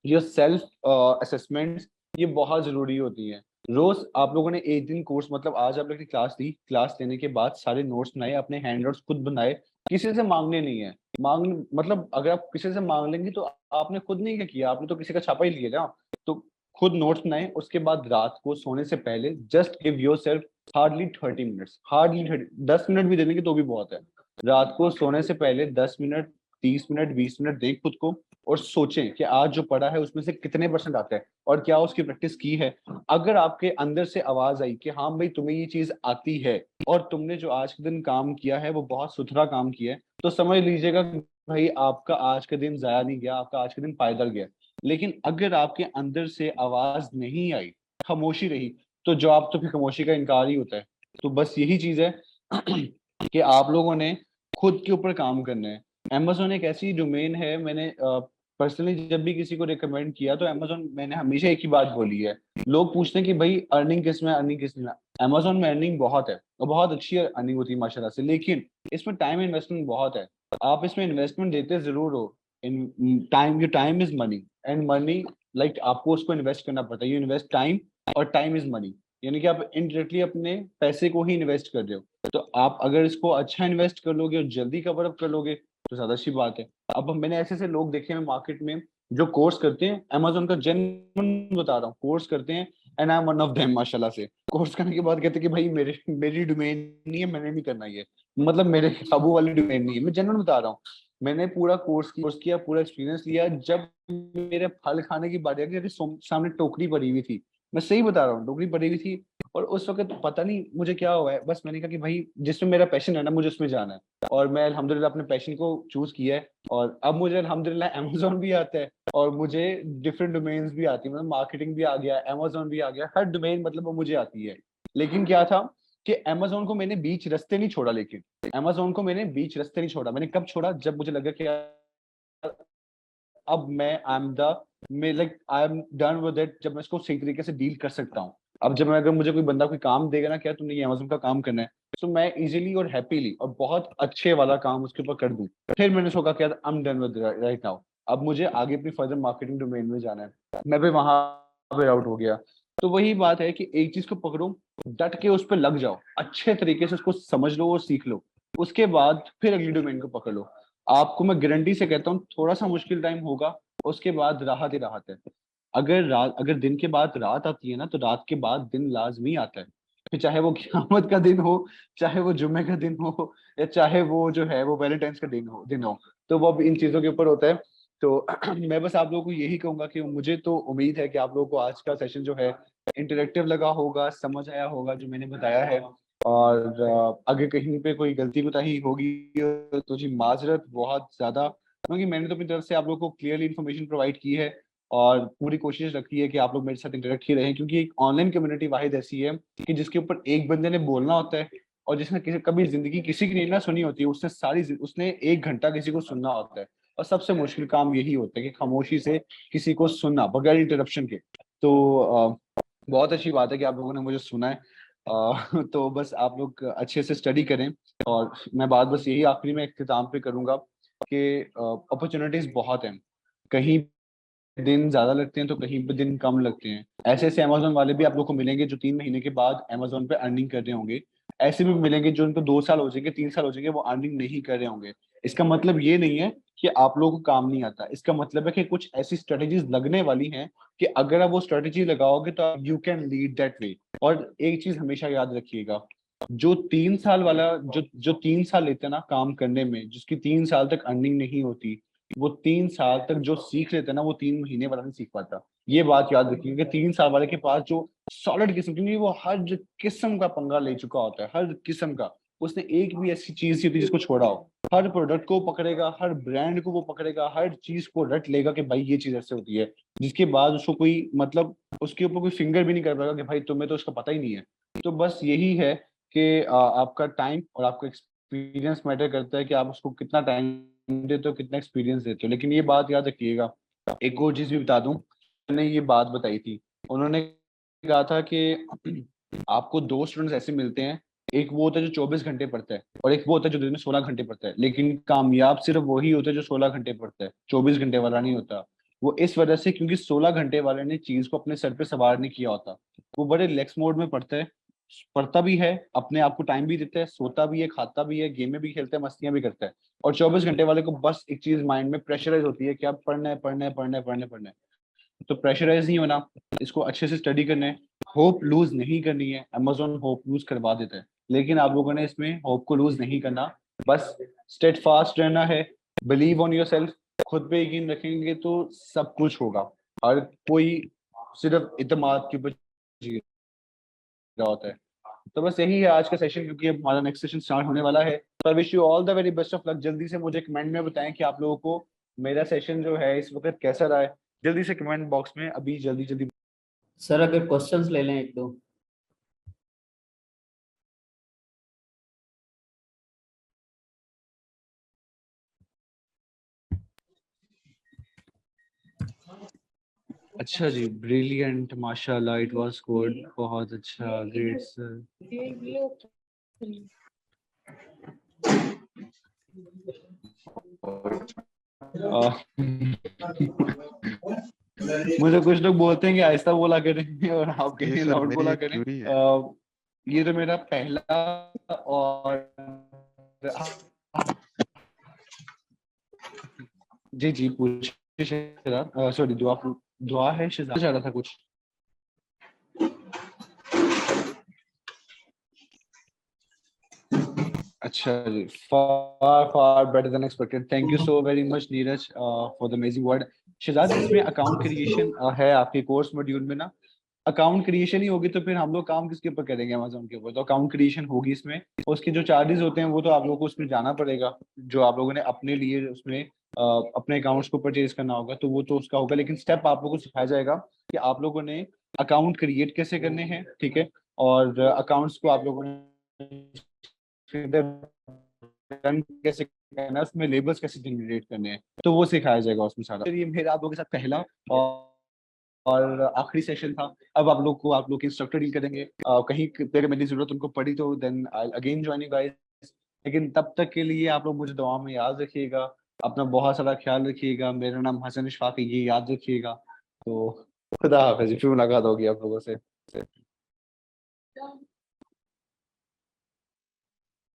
your self assessment, ये बहुत जरूरी होती है। रोज आप लोगों ने एक दिन कोर्स, मतलब आज आप लोगों ने क्लास ली, क्लास लेने के बाद सारे नोट्स बनाए, अपने हैंड नोट्स खुद बनाए, किसी से मांगने नहीं है। मांग मतलब अगर आप किसी से मांग लेंगे तो आपने खुद नहीं क्या किया, आपने तो किसी का छापा ही लिया ना। तो खुद नोट्स बनाए, उसके बाद रात को सोने से पहले just give your self hardly 30 minutes, hardly 10 minute भी देंगे तो भी बहुत है। रात को सोने से पहले 10 मिनट, 30 मिनट, 20 मिनट दें खुद को और सोचें कि आज जो पढ़ा है उसमें से कितने परसेंट आता है और क्या उसकी प्रैक्टिस की है। अगर आपके अंदर से आवाज आई कि हाँ भाई तुम्हें ये चीज आती है और तुमने जो आज के दिन काम किया है वो बहुत सुथरा काम किया है, तो समझ लीजिएगा भाई आपका आज का दिन जाया नहीं गया, आपका आज का दिन पायदल गया। लेकिन अगर आपके अंदर से आवाज नहीं आई, खामोशी रही, तो जवाब तो फिर खामोशी का इनकार ही होता है। तो बस यही चीज है कि आप लोगों ने खुद के ऊपर काम करना है। Amazon एक ऐसी डोमेन है, मैंने पर्सनली जब भी किसी को रिकमेंड किया तो Amazon, मैंने हमेशा एक ही बात बोली है। लोग पूछते हैं कि भाई अर्निंग किस में, अर्निंग किस में। Amazon में अर्निंग बहुत है और बहुत अच्छी अर्निंग होती है माशाल्लाह से, लेकिन इसमें टाइम इन्वेस्टमेंट बहुत है। आप इसमें इन्वेस्टमेंट देते जरूर हो, in time, your time is money and money, like आपको उसको इन्वेस्ट करना पड़ता है। यू इन्वेस्ट टाइम और टाइम इज मनी, यानी कि आप इनडायरेक्टली अपने पैसे को ही इन्वेस्ट कर रहे हो। तो आप अगर इसको अच्छा इन्वेस्ट कर लोगे और जल्दी कवर अप कर लोगे तो ज्यादा अच्छी बात है। अब मैंने ऐसे ऐसे लोग देखे हैं मार्केट में जो कोर्स करते हैं, Amazon का जेन्युइन बता रहा हूँ, कोर्स करते हैं and I M one of them माशाल्लाह से। कोर्स करने के बाद कहते हैं कि भाई मेरी डोमेन नहीं है, मैंने नहीं करना ये, मतलब मेरे काबू वाली डोमेन नहीं है। मैं जेन्युइन बता रहा हूँ, मैंने पूरा कोर्स किया, पूरा एक्सपीरियंस लिया, जब मेरे फल खाने की बारी आई, सामने टोकरी पड़ी हुई थी, मैं सही बता रहा हूँ, टोकरी पड़ी हुई थी और उस वक्त पता नहीं मुझे क्या हुआ है, बस मैंने कहा कि भाई जिसमें मेरा पैशन है ना, मुझे उसमें जाना है। और मैं अल्हम्दुलिल्लाह अपने पैशन को चूज किया है और अब मुझे अल्हम्दुलिल्लाह Amazon भी आता है और मुझे डिफरेंट डोमेन्स भी आती है, मतलब मार्केटिंग भी आ गया, Amazon भी आ गया, हर डोमेन मतलब वो मुझे आती है। लेकिन क्या था कि Amazon को मैंने बीच रास्ते नहीं छोड़ा, लेकिन Amazon को मैंने बीच रास्ते नहीं छोड़ा। मैंने कब छोड़ा, जब मुझे लगा कि अब मैं I am the like I am done with it, जब मैं इसको सही तरीके से डील कर सकता हूँ। अब जब मैं, अगर मुझे कोई बंदा कोई काम देगा ना, क्या तुमने ये Amazon का काम करना है, तो मैं इजीली और हैप्पीली और बहुत अच्छे वाला काम उसके ऊपर कर दूं। फिर मैंने सोचा कि I am done with right now, अब मुझे आगे अपनी फर्दर मार्केटिंग डोमेन में जाना है। मैं भी वहां पे आउट हो गया। तो वही बात है कि एक चीज को पकड़ो, डट के उस पर लग जाओ, अच्छे तरीके से उसको समझ लो और सीख लो, उसके बाद फिर अगली डोमेन को पकड़ लो। आपको मैं गारंटी से कहता हूँ थोड़ा सा मुश्किल टाइम होगा, उसके बाद राहत ही राहत है। अगर दिन के बाद रात आती है ना, तो रात के बाद दिन लाजमी आता है। फिर चाहे वो क़यामत का दिन हो, चाहे वो जुम्मे का दिन हो, या चाहे वो जो है वो वैलेंटाइंस का दिन हो। तो वो अब इन चीजों के ऊपर होता है तो मैं बस आप लोगों को यही कहूंगा कि मुझे तो उम्मीद है कि आप लोगों को आज का सेशन जो है इंटरेक्टिव लगा होगा, समझ आया होगा जो मैंने बताया है। और अगर कहीं पे कोई गलती कोताही होगी तो जी माजरत बहुत ज्यादा, क्योंकि मैंने तो अपनी तरफ से आप लोगों को क्लियरली इन्फॉर्मेशन प्रोवाइड की है और पूरी कोशिश रखी है कि आप लोग मेरे साथ इंटरेक्ट ही रहें, क्योंकि एक ऑनलाइन कम्युनिटी वाहिद ऐसी है कि जिसके ऊपर एक बंदे ने बोलना होता है और जिसने कभी जिंदगी किसी की नहीं ना सुनी होती है, उसने 1 घंटा किसी को सुनना होता है। और सबसे मुश्किल काम यही होता है कि खामोशी से किसी को सुनना बगैर इंटरप्शन के। तो बहुत अच्छी बात है कि आप लोगों ने मुझे सुना है। तो बस आप लोग अच्छे से स्टडी करें। और मैं बात बस यही आखिरी में इख्तिताम पे करूंगा कि अपॉर्चुनिटीज बहुत हैं, कहीं दिन ज्यादा लगते हैं तो कहीं पे दिन कम लगते हैं। ऐसे ऐसे अमेजोन वाले भी आप लोग को मिलेंगे जो 3 महीने के बाद अमेजोन पे अर्निंग कर रहे होंगे। ऐसे भी मिलेंगे जो उनको 2 साल हो जाएंगे, 3 साल हो जाएंगे, वो अर्निंग नहीं कर रहे होंगे। इसका मतलब ये नहीं है कि आप लोगों को काम नहीं आता, इसका मतलब है कि कुछ ऐसी स्ट्रेटेजीज लगने वाली हैं कि अगर आप वो स्ट्रेटेजी लगाओगे तो you can lead that way. और एक चीज हमेशा याद रखिएगा, जो 3 साल वाला जो 3 साल लेते हैं ना काम करने में, जिसकी 3 साल तक अर्निंग नहीं होती, वो 3 साल तक जो सीख लेते हैं ना वो 3 महीने वाला नहीं सीख पाता। ये बात याद रखिएगा कि 3 साल वाले के पास जो सॉलिड किस्म, क्योंकि वो हर किस्म का पंगा ले चुका होता है, हर किस्म का। उसने एक भी ऐसी चीज नहीं होती जिसको छोड़ा हो। हर प्रोडक्ट को पकड़ेगा, हर ब्रांड को वो पकड़ेगा, हर चीज को रट लेगा कि भाई ये चीज ऐसे होती है, जिसके बाद उसको कोई मतलब उसके ऊपर कोई फिंगर भी नहीं कर पाएगा कि भाई तुम्हें तो उसका पता ही नहीं है। तो बस यही है कि आपका टाइम और आपका एक्सपीरियंस मैटर करता है कि आप उसको कितना टाइम देते हो, कितना एक्सपीरियंस देते हो। लेकिन ये बात याद रखिएगा, एक और चीज भी बता दूं, मैंने ये बात बताई थी, उन्होंने कहा था कि आपको 2 स्टूडेंट्स ऐसे मिलते हैं, एक वो होता है जो 24 घंटे पढ़ता है और एक वो होता है जो दिन में 16 घंटे पढ़ता है। लेकिन कामयाब सिर्फ वही होता है जो 16 घंटे पढ़ता है, 24 घंटे वाला नहीं होता। वो इस वजह से क्योंकि 16 घंटे वाले ने चीज को अपने सर पे सवार नहीं किया होता। वो बड़े रिलैक्स मोड में पढ़ता है, पढ़ता भी है, अपने आप को टाइम भी देता है, सोता भी है, खाता भी है, गेमें भी खेलता है, मस्तियां भी करता है। और 24 घंटे वाले को बस एक चीज माइंड में प्रेशराइज होती है कि अब पढ़ना है, पढ़ना है, पढ़ना है, पढ़ना है, पढ़ना है। तो प्रेशराइज नहीं होना, इसको अच्छे से स्टडी करना है, होप लूज नहीं करनी है। अमेजोन होप लूज करवा देता है, लेकिन आप लोगों ने इसमें होप को लूज नहीं करना, बस स्टेड फास्ट रहना है, बिलीव ऑन योर सेल्फ। खुद पे यकीन रखेंगे तो सब कुछ होगा। और कोई सिर्फ इतमाद के ऊपर जी रहा होता है। तो बस यही है आज का सेशन, क्योंकि अब हमारा नेक्स्ट सेशन स्टार्ट होने वाला है। तो I wish you all the very best of luck. जल्दी से मुझे कमेंट में बताएं कि आप लोगों को मेरा सेशन जो है इस वक्त कैसा रहा है। जल्दी से कमेंट बॉक्स में अभी जल्दी जल्दी। सर अगर क्वेश्चंस ले लें एक दो। अच्छा जी, ब्रिलियंट, माशाल्लाह, इट वाज गुड, बहुत अच्छा, ग्रेट सर। मुझे कुछ लोग बोलते हैं कि आहिस्ता बोला करें और आप ये कहें सर लाउड मेरी बोला एक करें। क्यूरी है। ये तो मेरा पहला और जी जी पूछिए शहजाद, सॉरी दुआ है शहजाद चाह रहा था कुछ। अच्छा जी, far far better than expected. Thank you so very much Neeraj for the amazing word. Shahzad, इसमें अकाउंट क्रिएशन है आपके कोर्स मॉड्यूल में ना? अकाउंट क्रिएशन ही होगी तो फिर हम लोग काम किसके ऊपर करेंगे? अमेज़न के ऊपर तो अकाउंट क्रिएशन होगी इसमें। उसके जो चार्जेस होते हैं वो तो आप लोगों को उसमें जाना पड़ेगा, जो आप लोगों ने अपने लिए उसमें अपने अकाउंट्स को परचेज करना होगा तो वो तो उसका होगा। लेकिन स्टेप आप लोगों को सिखाया जाएगा कि आप लोगों ने अकाउंट क्रिएट कैसे करने हैं, ठीक है, और अकाउंट्स को आप लोगों ने रन कैसे करना है, उसमें लेबल्स कैसे जनरेट करने हैं, तो वो सिखाया जाएगा उसमें सारा। ये मेरा आप लोगों के साथ पहला और आखिरी सेशन था। अब आप लोग इंस्ट्रक्टर डील करेंगे। कहीं पे अगर मेरी जरूरत उनको पड़ी तो then I again join you guys. लेकिन तब तक के लिए आप लोग मुझे दुआ में याद रखिएगा, अपना बहुत सारा ख्याल रखिएगा। मेरा नाम हसन इशफाक है, ये याद रखिएगा। तो खुदा हाफिज़, फिर मुलाकात होगी आप लोगों से।